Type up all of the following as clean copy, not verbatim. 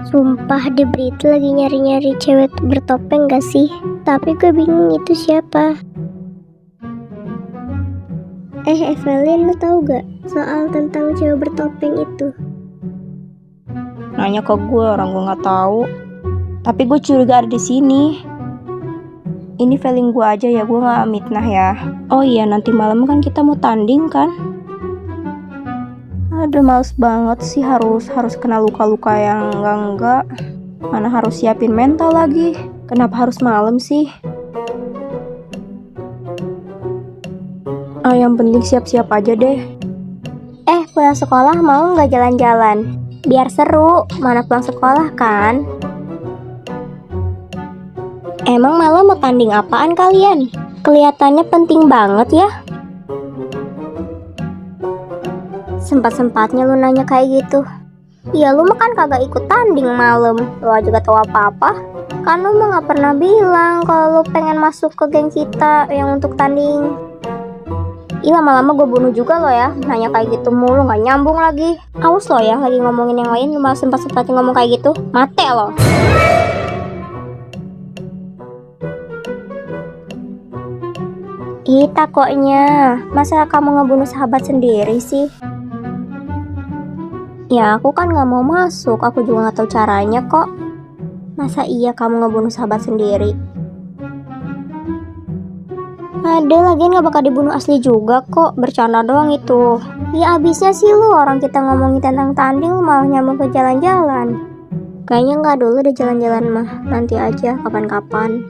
Sumpah di berita lagi nyari-nyari cewek bertopeng gak sih? Tapi gue bingung itu siapa. Evelyn, lu tahu gak soal tentang cewek bertopeng itu? Nanya ke gue, orang gue nggak tahu. Tapi gue curiga ada di sini. Ini feeling gue aja ya, gue nggak mitnah ya. Oh iya, nanti malam kan kita mau tanding kan? Aduh, males banget sih harus kena luka-luka yang enggak. Mana harus siapin mental lagi. Kenapa harus malam sih? Yang penting siap-siap aja deh. Pulang sekolah mau nggak jalan-jalan? Biar seru, mana pulang sekolah kan? Emang malam mau tanding apaan kalian? Kelihatannya penting banget ya. Sempat-sempatnya lu nanya kayak gitu. Ya lu mah kan kagak ikut tanding malam. Lu aja gak tahu apa-apa. Kan lu mah gak pernah bilang kalau lu pengen masuk ke geng kita yang untuk tanding. Ih, lama-lama gue bunuh juga lo ya. Nanya kayak gitu mulu, gak nyambung lagi. Awas lo ya, lagi ngomongin yang lain lu malah sempat-sempatnya ngomong kayak gitu. Mate lo. Ih, takoknya. Masa kamu ngebunuh sahabat sendiri sih? Ya aku kan gak mau masuk, aku juga gak tahu caranya kok. Masa iya kamu ngebunuh sahabat sendiri? Ada, lagian gak bakal dibunuh asli juga kok, bercanda doang itu. Ya abisnya sih lu, orang kita ngomongin tentang tanding lu malah nyambung ke jalan-jalan. Kayaknya gak dulu deh jalan-jalan mah, nanti aja kapan-kapan.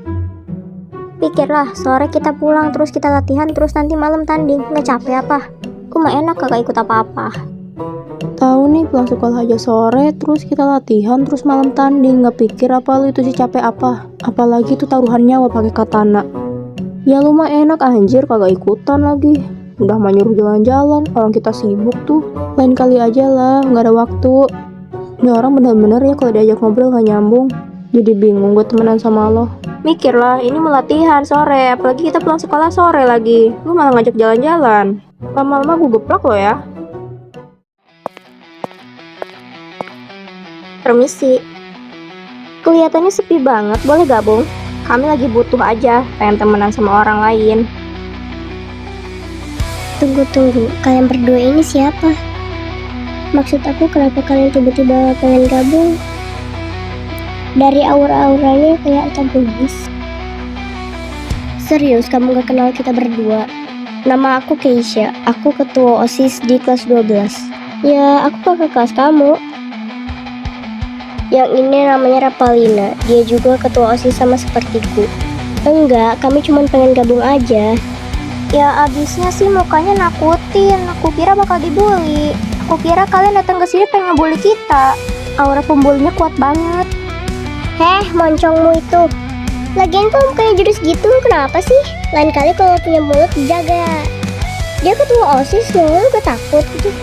Pikirlah, sore kita pulang terus kita latihan terus nanti malam tanding, gak capek apa? Aku mah enak kagak ikut apa-apa. Tahu nih, pulang sekolah aja sore, terus kita latihan, terus malam tanding. Nggak pikir apa lu itu sih capek apa? Apalagi tuh taruhan nyawa pakai katana. Ya lu mah enak anjir, kagak ikutan lagi. Udah mah nyuruh jalan-jalan, orang kita sibuk tuh. Lain kali aja lah, nggak ada waktu. Ini orang bener-bener ya kalau diajak ngobrol nggak nyambung. Jadi bingung gue temenan sama lo. Mikirlah, ini mau latihan sore, apalagi kita pulang sekolah sore lagi. Lu malah ngajak jalan-jalan. Lama-lama gue geplak lo ya. Permisi. Kelihatannya sepi banget, boleh gabung? Kami lagi butuh aja, pengen temenan sama orang lain. Tunggu, kalian berdua ini siapa? Maksud aku kenapa kalian tiba-tiba pengen gabung? Dari aura-auranya kayak antagonis. Serius, kamu gak kenal kita berdua? Nama aku Keisha, aku ketua OSIS di kelas 12. Ya, aku kakak kelas kamu. Yang ini namanya Rapalina, dia juga ketua OSIS sama sepertiku. Enggak, kami cuma pengen gabung aja. Ya abisnya sih mukanya nakutin, aku kira bakal dibully. Aku kira kalian datang ke sini pengen ngebully kita. Aura pembulinya kuat banget. Moncongmu itu. Lagian kok mukanya jurus gitu, kenapa sih? Lain kali kalau punya mulut jaga. Dia ketua OSIS loh, gak takut gitu.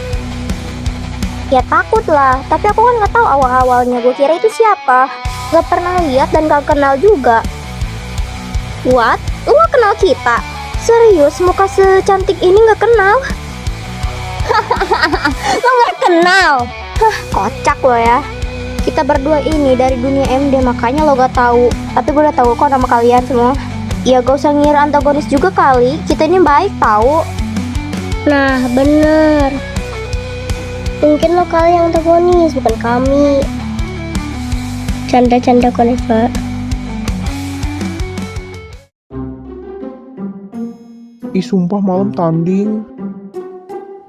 Ya takut lah, tapi aku kan gak tahu awal-awalnya. Gue kira itu siapa, gak pernah lihat dan gak kenal juga. What? Lu gak kenal kita? Serius, muka secantik ini gak kenal? Lu gak kenal? Kocak lo ya. Kita berdua ini dari dunia MD, makanya lo gak tahu. Tapi gue udah tahu kok nama kalian semua. Ya gak usah ngira antagonis juga kali, kita ini baik tahu. Nah bener, mungkin lo kali yang antagonis, bukan kami. Canda-canda Koneva. Ih sumpah malam tanding.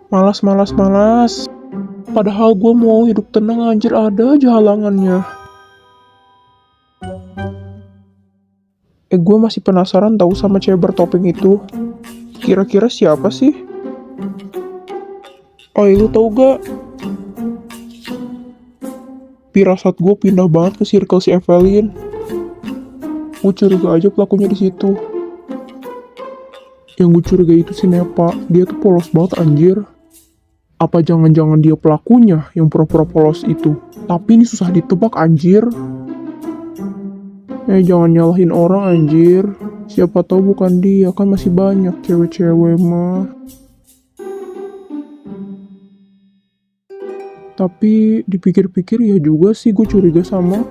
Malas. Padahal gue mau hidup tenang anjir, ada aja halangannya. Gue masih penasaran tahu sama cewek bertopeng itu. Kira-kira siapa sih? Oh, lu tahu gak? Pirasat gue pindah banget ke circle si Evelyn. Gue curiga aja pelakunya di situ. Yang gue curiga itu si Nepa. Dia tuh polos banget anjir. Apa jangan-jangan dia pelakunya yang pura-pura polos itu? Tapi ini susah ditebak anjir. Jangan nyalahin orang anjir. Siapa tahu bukan dia, kan masih banyak cewek-cewek mah. Tapi dipikir-pikir ya juga sih gue curiga sama.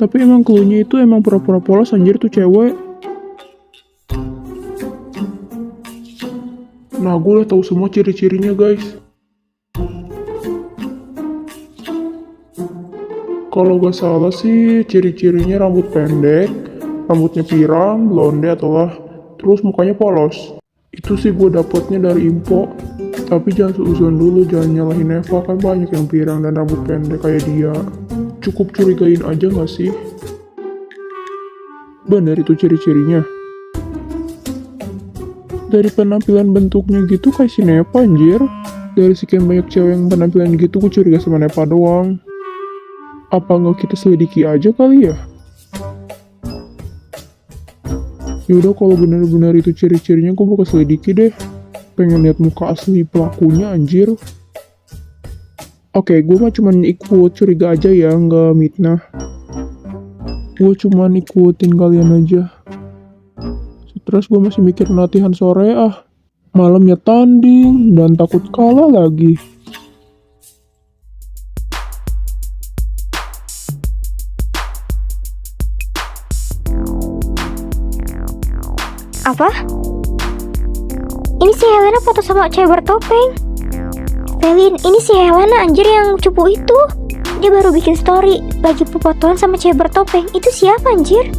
Tapi emang cluenya itu emang pura-pura polos anjir tuh cewek. Nah gue udah tahu semua ciri-cirinya guys. Kalau gak salah sih ciri-cirinya rambut pendek, rambutnya pirang, blonde atulah, terus mukanya polos. Itu sih gue dapetnya dari info. Tapi jangan seuzon dulu, jangan nyalahin Eva, kan banyak yang pirang dan rambut pendek kayak dia. Cukup curigain aja gak sih? Bener itu ciri-cirinya. Dari penampilan bentuknya gitu kayak si Nepa anjir. Dari sekian banyak cewek yang penampilan gitu gue curiga sama Nepa doang. Apa nggak kita selidiki aja kali ya? Yaudah kalau bener-bener itu ciri-cirinya gue bakal selidiki deh. Pengen lihat muka asli pelakunya anjir. Oke, gue mah cuman ikut curiga aja ya, nggak mitnah. Gue cuman ikutin kalian aja. Terus gue masih mikir latihan sore malamnya tanding dan takut kalah lagi. Apa? Ini si Helena foto sama cewek bertopeng. Selin, ini si Helena anjir yang cupu itu. Dia baru bikin story lagi fotoan sama cewek bertopeng. Itu siapa anjir?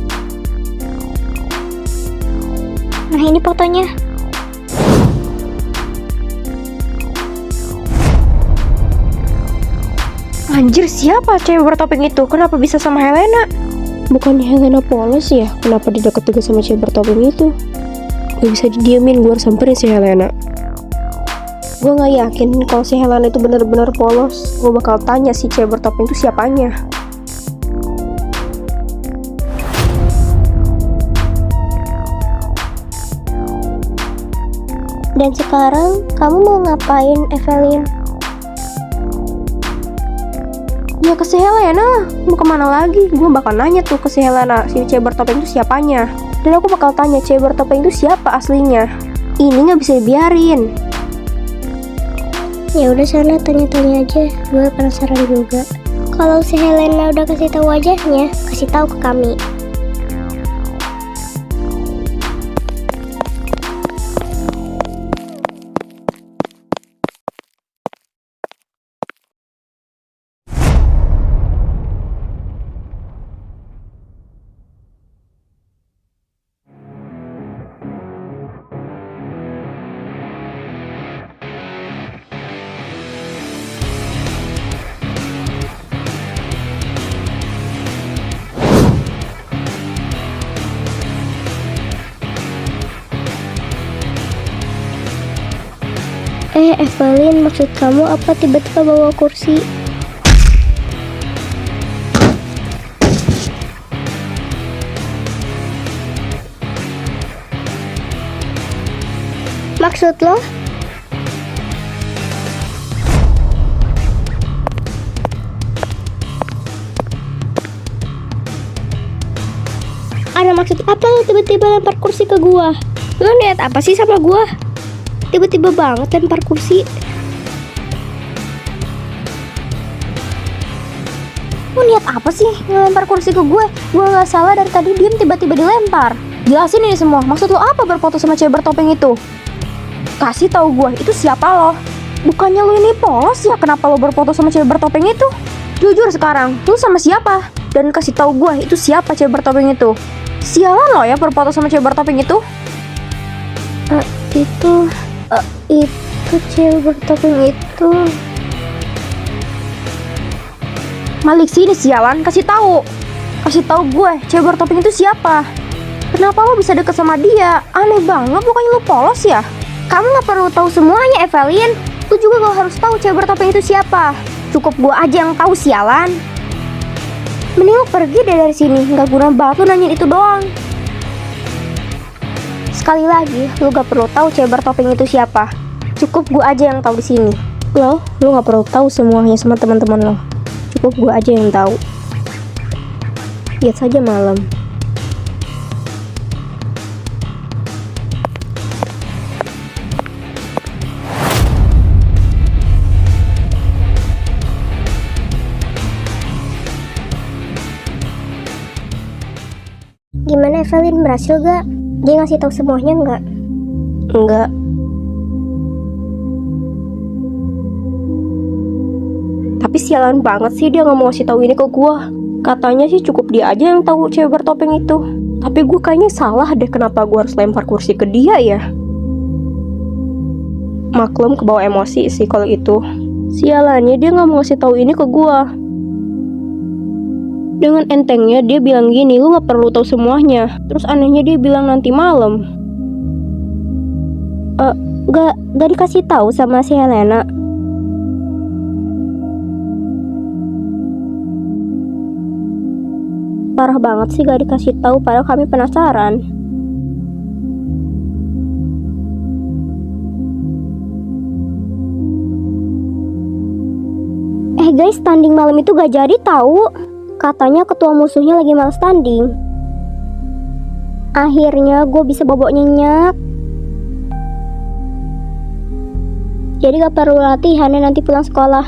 Nah ini fotonya. Anjir, siapa cewek bertopeng itu? Kenapa bisa sama Helena? Bukannya Helena polos ya? Kenapa dia deket-deket sama cewek bertopeng itu? Gak bisa didiemin, gue harus samperin si Helena. Gue gak yakin kalau si Helena itu bener-bener polos. Gue bakal tanya si cewek bertopeng itu siapanya. Dan sekarang kamu mau ngapain, Evelyn? Ya ke si Helena. Mau kemana lagi? Gue bakal nanya tuh ke si Helena, si cewek bertopeng itu siapanya. Dan aku bakal tanya cewek bertopeng itu siapa aslinya. Ini gak bisa dibiarin. Ya udah sana tanya-tanya aja, gue penasaran juga. Kalau si Helena udah kasih tahu wajahnya, kasih tahu ke kami. Evelyn, maksud kamu apa tiba-tiba bawa kursi? Maksud lo? Ada maksud apa lo tiba-tiba lempar kursi ke gua? Lo lihat apa sih sama gua? Tiba-tiba banget lempar kursi. Lu niat apa sih ngelempar kursi ke gue? Gue gak salah dari tadi diem tiba-tiba dilempar. Jelasin ini semua, maksud lo apa berfoto sama cewek bertopeng itu? Kasih tahu gue, itu siapa lo? Bukannya lo ini polos ya, kenapa lo berfoto sama cewek bertopeng itu? Jujur sekarang, lo sama siapa? Dan kasih tahu gue, itu siapa cewek bertopeng itu? Sialan lo ya berfoto sama cewek bertopeng itu? Itu cewek bertopeng itu. Malik sini sialan, kasih tahu gue, cewek bertopeng itu siapa? Kenapa lo bisa deket sama dia? Aneh banget, bukannya lo polos ya? Kamu gak perlu tahu semuanya, Evelyn. Lu juga gak harus tahu cewek bertopeng itu siapa. Cukup gue aja yang tahu, sialan. Mending lu pergi deh dari sini, gak guna banget lu nanyain itu doang. Sekali lagi, lu gak perlu tahu cewek bertopeng itu siapa. Cukup gue aja yang tahu di sini. Lo gak perlu tahu semuanya sama teman-teman lo. Cukup gue aja yang tahu. Lihat saja malam. Evelyn berhasil gak? Dia ngasih tahu semuanya nggak? Enggak. Tapi sialan banget sih dia nggak mau ngasih tahu ini ke gua. Katanya sih cukup dia aja yang tahu cewek bertopeng itu. Tapi gue kayaknya salah deh kenapa gua harus lempar kursi ke dia ya. Maklum kebawa emosi sih kalau itu. Sialannya dia nggak mau ngasih tahu ini ke gua. Dengan entengnya dia bilang gini, lu nggak perlu tahu semuanya. Terus anehnya dia bilang nanti malam. Gak dikasih tahu sama si Helena. Parah banget sih gak dikasih tahu, padahal kami penasaran. Guys, tanding malam itu gak jadi tahu. Katanya ketua musuhnya lagi malas tanding. Akhirnya gue bisa bobok nyenyak. Jadi gak perlu latihannya nanti pulang sekolah.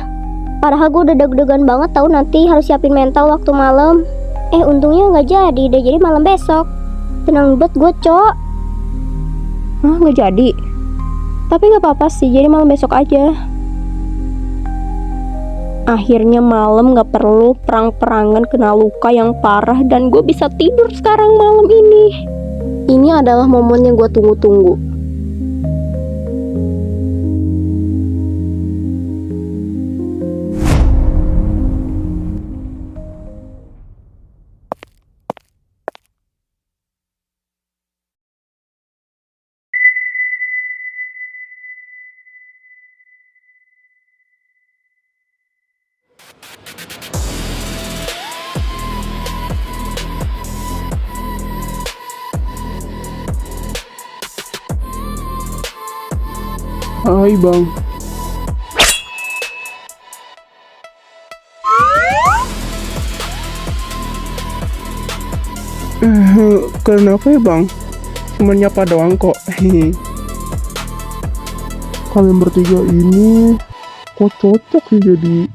Padahal gue udah deg-degan banget tahu nanti harus siapin mental waktu malam. Untungnya gak jadi, udah jadi malam besok. Tenang banget gue, Cok. Hah, gak jadi? Tapi gak apa-apa sih, jadi malam besok aja. Akhirnya malam gak perlu perang-perangan kena luka yang parah. Dan gue bisa tidur sekarang malam ini. Ini adalah momen yang gue tunggu-tunggu. Hai bang. Kenapa ya bang? Cuma nyapa doang kok. Kalian bertiga ini kok cocok sih jadi.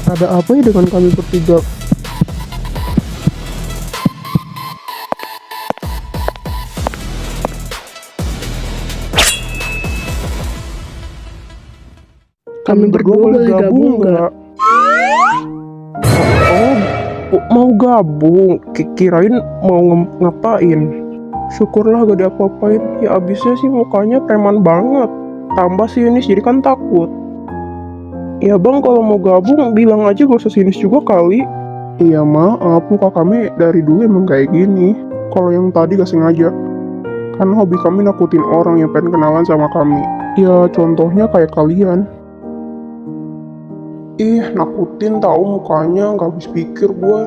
Ada apa ya dengan kami bertiga? Kami berdua boleh gabung nggak? Oh, mau gabung? Kirain mau ngapain? Syukurlah gak diapa-apain. Ya abisnya sih mukanya preman banget. Tambah sinis jadi kan takut. Ya bang, kalau mau gabung bilang aja gak usah sinis juga kali. Iya maaf, muka kami dari dulu emang kayak gini. Kalau yang tadi gak sengaja. Karena hobi kami nakutin orang yang pengen kenalan sama kami. Ya contohnya kayak kalian. Nakutin tahu mukanya, nggak habis pikir gue.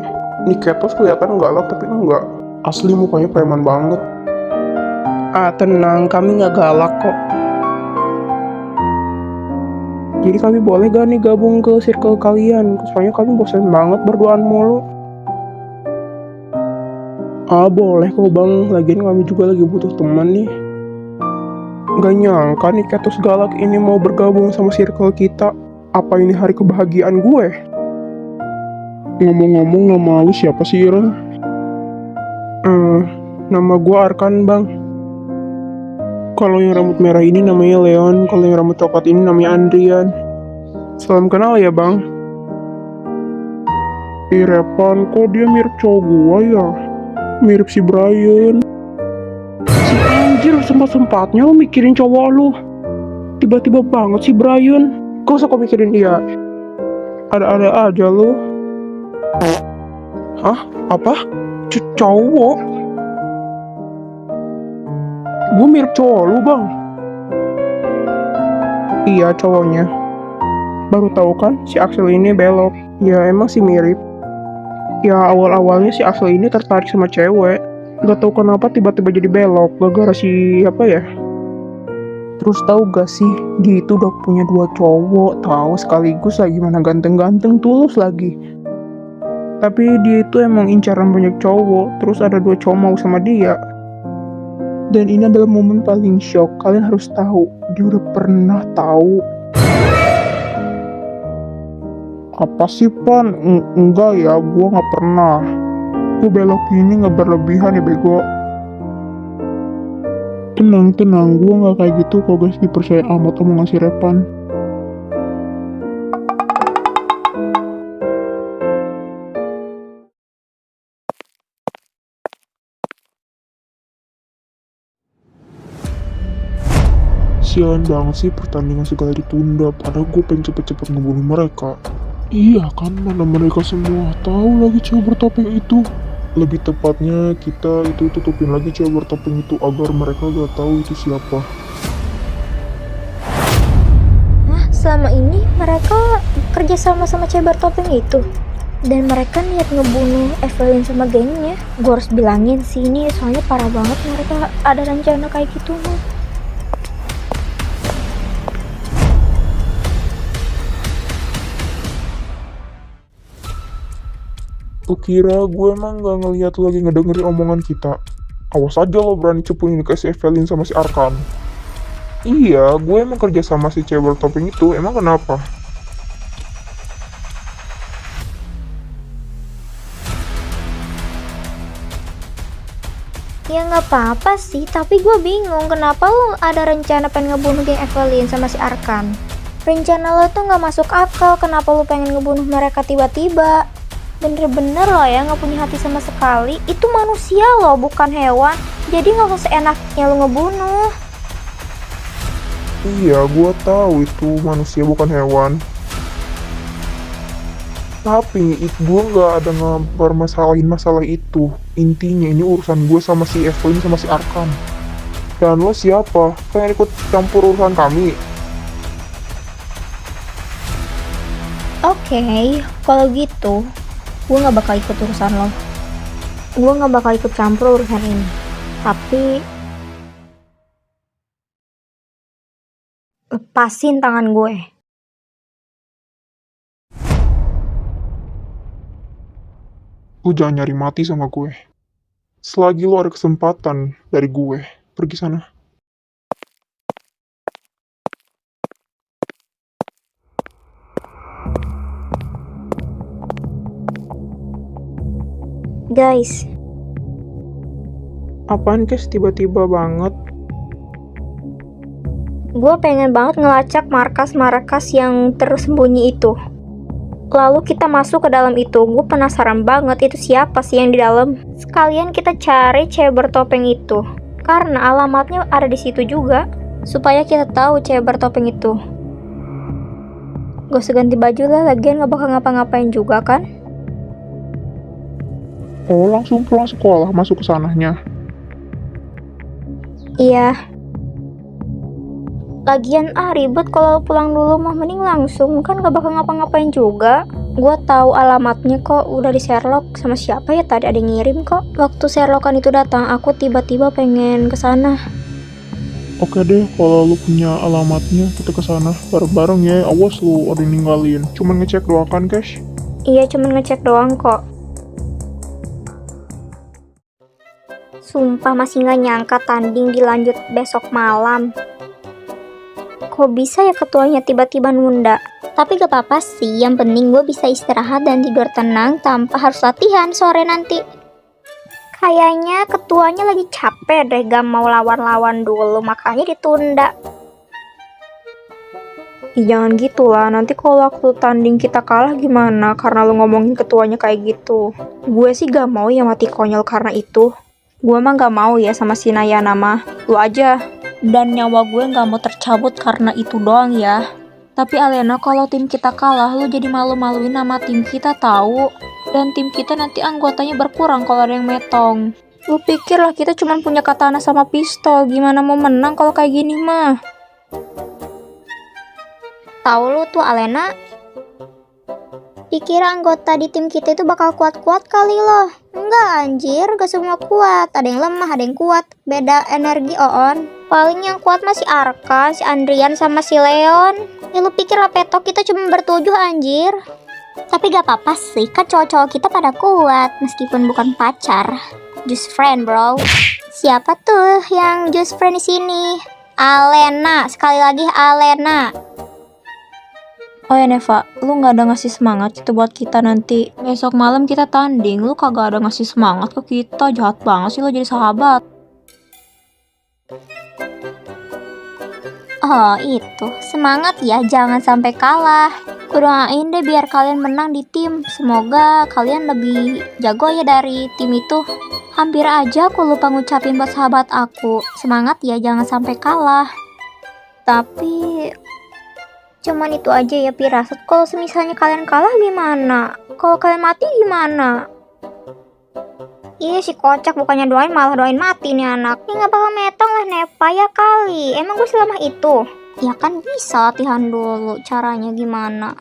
Nih Ketos kelihatan galak tapi enggak. Asli mukanya preman banget. Tenang, kami nggak galak kok. Jadi kami boleh gak nih gabung ke circle kalian? Soalnya kami bosan banget berduaan mulu. Boleh kok bang, lagian kami juga lagi butuh teman nih. Gak nyangka nih Ketos galak ini mau bergabung sama circle kita. Apa ini hari kebahagiaan gue? Ngomong-ngomong nama lu siapa sih Ron? Nama gue Arkan bang. Kalau yang rambut merah ini namanya Leon. Kalau yang rambut coklat ini namanya Andrian. Salam kenal ya bang. Repan, kok dia mirip cowok gue ya? Mirip si Brian. Si anjir, sempat-sempatnya lu mikirin cowok lu. Tiba-tiba banget si Brian. Gak usah kau mikirin dia. Ada-ada aja lu. Hah? Apa? Cowok? Gue mirip cowok lu bang. Iya cowoknya. Baru tahu kan si Axel ini belok. Ya emang sih mirip. Ya awal-awalnya si Axel ini tertarik sama cewek. Gak tahu kenapa tiba-tiba jadi belok. Gara-gara si apa ya? Terus tahu gak sih, dia itu udah punya 2 cowok, tahu sekaligus lagi, mana ganteng-ganteng, tulus lagi. Tapi dia itu emang incaran banyak cowok, terus ada 2 cowok mau sama dia. Dan ini adalah momen paling shock, kalian harus tahu, dia udah pernah tahu. Apa sih Pan? Enggak ya, gue nggak pernah. Gue belok ini nggak berlebihan ya bego. Tenang, gue nggak kayak gitu kok guys, dipercaya amat omongan si Repan. Sialan banget sih pertandingan segala ditunda, padahal gue pengen cepet-cepet ngebunuh mereka. Iya kan, mana mereka semua tahu lagi cewek bertopeng itu. Lebih tepatnya kita itu tutupin lagi cewek bertopeng itu agar mereka gak tahu itu siapa. Hah, selama ini mereka kerja sama cewek bertopeng itu. Dan mereka niat ngebunuh Evelyn sama gengnya. Gue harus bilangin sih ini soalnya parah banget mereka ada rencana kayak gitu mah. Kukira gue emang gak ngeliat lu lagi ngedengerin omongan kita. Awas aja lo berani cepun ini ke si Evelyn sama si Arkan. Iya, gue emang kerja sama si cewek bertopeng itu, emang kenapa? Ya nggak apa-apa sih, tapi gue bingung kenapa lo ada rencana pengen ngebunuh geng Evelyn sama si Arkan. Rencana lo tuh nggak masuk akal, kenapa lo pengen ngebunuh mereka tiba-tiba? Bener-bener lo ya nggak punya hati sama sekali. Itu manusia lo, bukan hewan. Jadi nggak usah seenaknya lo ngebunuh. Iya, gue tahu itu manusia bukan hewan. Tapi gue nggak ada ngepermasalahin masalah itu. Intinya ini urusan gue sama si Evelyn sama si Arkan. Dan lo siapa? Pengen ikut campur urusan kami? Oke, kalau gitu gue nggak bakal ikut urusan lo. Gue nggak bakal ikut campur urusan ini. Tapi lepasin tangan gue. Lu jangan nyari mati sama gue. Selagi lo ada kesempatan dari gue, pergi sana. Guys, Apaan guys, tiba-tiba banget? gue pengen banget ngelacak markas-markas yang tersembunyi itu. Lalu kita masuk ke dalam itu. Gue penasaran banget itu siapa sih yang di dalam. Sekalian kita cari cewek bertopeng itu. Karena alamatnya ada di situ juga. Supaya kita tahu cewek bertopeng itu. Gak usah ganti baju lah, lagian gak bakal ngapa-ngapain juga kan. Oh, langsung pulang sekolah masuk ke sananya. Iya. Lagian ribet kalau pulang dulu mah, mending langsung kan gak bakal ngapa-ngapain juga. Gua tahu alamatnya kok, udah di Sherlock sama siapa ya tadi ada yang ngirim kok. Waktu Sherlockan itu datang, aku tiba-tiba pengen ke sana. Oke deh, kalau lu punya alamatnya kita ke sana bareng-bareng ya. Awas lu ada yang ninggalin. Cuman ngecek doang kan, guys? Iya, cuman ngecek doang kok. Sumpah masih gak nyangka tanding dilanjut besok malam. Kok bisa ya ketuanya tiba-tiba nunda? Tapi gak apa-apa sih, yang penting gue bisa istirahat dan tidur tenang tanpa harus latihan sore nanti. Kayaknya ketuanya lagi capek deh, gak mau lawan-lawan dulu, makanya ditunda. Jangan gitu lah, nanti kalau waktu tanding kita kalah gimana karena lu ngomongin ketuanya kayak gitu. Gue sih gak mau ya mati konyol karena itu. Gue mah gak mau ya sama si Nayana mah. Lu aja. Dan nyawa gue gak mau tercabut karena itu doang ya. Tapi Alena, kalau tim kita kalah, lu jadi malu-maluin nama tim kita tahu. Dan tim kita nanti anggotanya berkurang kalau ada yang metong. Lu pikir lah kita cuma punya katana sama pistol, gimana mau menang kalau kayak gini mah? Tahu lu tuh Alena, dikira anggota di tim kita itu bakal kuat-kuat kali loh. Enggak anjir, gak semua kuat. Ada yang lemah, ada yang kuat. Beda energi Oon. Paling yang kuat masih Arka, si Andrian sama si Leon. Ya lu pikir lah petok kita cuma bertujuh anjir. Tapi gak apa-apa sih, kan cowok-cowok kita pada kuat meskipun bukan pacar. Just friend bro. Siapa tuh yang just friend di sini? Alena, sekali lagi Alena. Oh ya Neva, lu gak ada ngasih semangat gitu buat kita nanti. Besok malam kita tanding, lu kagak ada ngasih semangat ke kita. Jahat banget sih lu jadi sahabat. Oh itu, semangat ya, jangan sampai kalah. Gue doain deh biar kalian menang di tim. Semoga kalian lebih jago ya dari tim itu. Hampir aja aku lupa ngucapin buat sahabat aku. Semangat ya, jangan sampai kalah. Tapi cuman itu aja ya pirasat. Kalau misalnya kalian kalah gimana? Kalau kalian mati gimana? Iya si kocak, bukannya doain malah doain mati nih anak. Ini gak bakal metong lah Neva ya kali. Emang gue selama itu? Ya kan bisa latihan dulu, caranya gimana.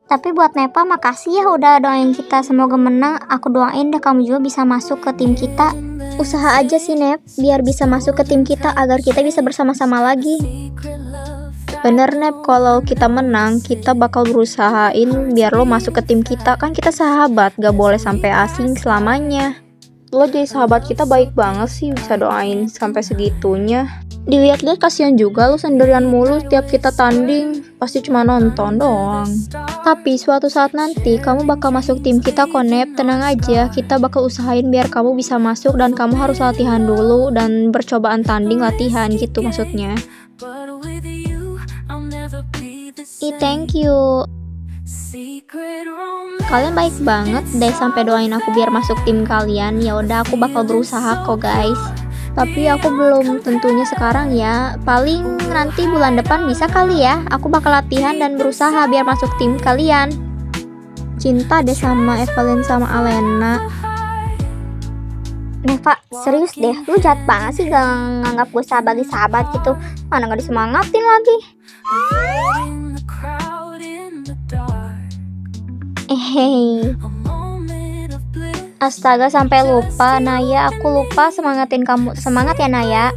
Tapi buat Neva makasih ya udah doain kita semoga menang. Aku doain deh kamu juga bisa masuk ke tim kita. Usaha aja sih Nep, biar bisa masuk ke tim kita agar kita bisa bersama-sama lagi. Bener Nep, kalau kita menang, kita bakal berusahain biar lo masuk ke tim kita. Kan kita sahabat, gak boleh sampai asing selamanya. Lo jadi sahabat kita baik banget sih, bisa doain sampai segitunya. Dilihat-lihat kasihan juga lo sendirian mulu setiap kita tanding. Pasti cuma nonton doang. Tapi suatu saat nanti kamu bakal masuk tim kita kok Nep. Tenang aja, kita bakal usahain biar kamu bisa masuk. Dan kamu harus latihan dulu dan percobaan tanding latihan gitu maksudnya. Thank you. Kalian baik banget deh sampai doain aku biar masuk tim kalian. Ya udah aku bakal berusaha kok guys. Tapi aku belum tentunya sekarang ya. Paling nanti bulan depan bisa kali ya. Aku bakal latihan dan berusaha biar masuk tim kalian. Cinta deh sama Evelyn sama Alena. Neva, serius deh, lu jahat banget sih gak nganggap gue sebagai sahabat gitu. Mana gak disemangatin lagi. Astaga sampai lupa Naya, aku lupa semangatin kamu. Semangat ya Naya.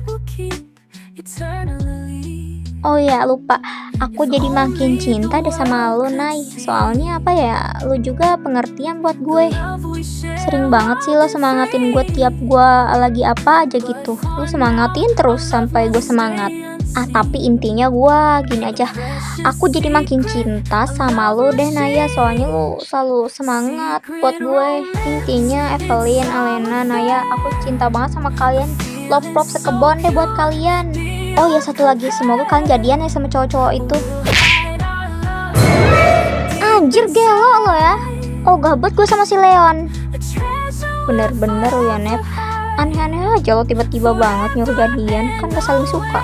Oh ya lupa, aku jadi makin cinta deh sama lu Nay. Soalnya apa ya, lu juga pengertian buat gue. Sering banget sih lo semangatin gue tiap gue lagi apa aja gitu. Lu semangatin terus sampai gue semangat. Tapi intinya gue gini aja, aku jadi makin cinta sama lu deh Naya. Soalnya lu selalu semangat buat gue. Intinya Evelyn, Alena, Naya, aku cinta banget sama kalian. Love prop sekebon deh buat kalian. Oh ya satu lagi, semoga kalian jadian ya sama cowok-cowok itu. Anjir gelo lo ya. Oh gabut gue sama si Leon. Bener-bener ya Nep. Aneh-aneh aja lo tiba-tiba banget nyuruh jadian. Kan gak saling suka.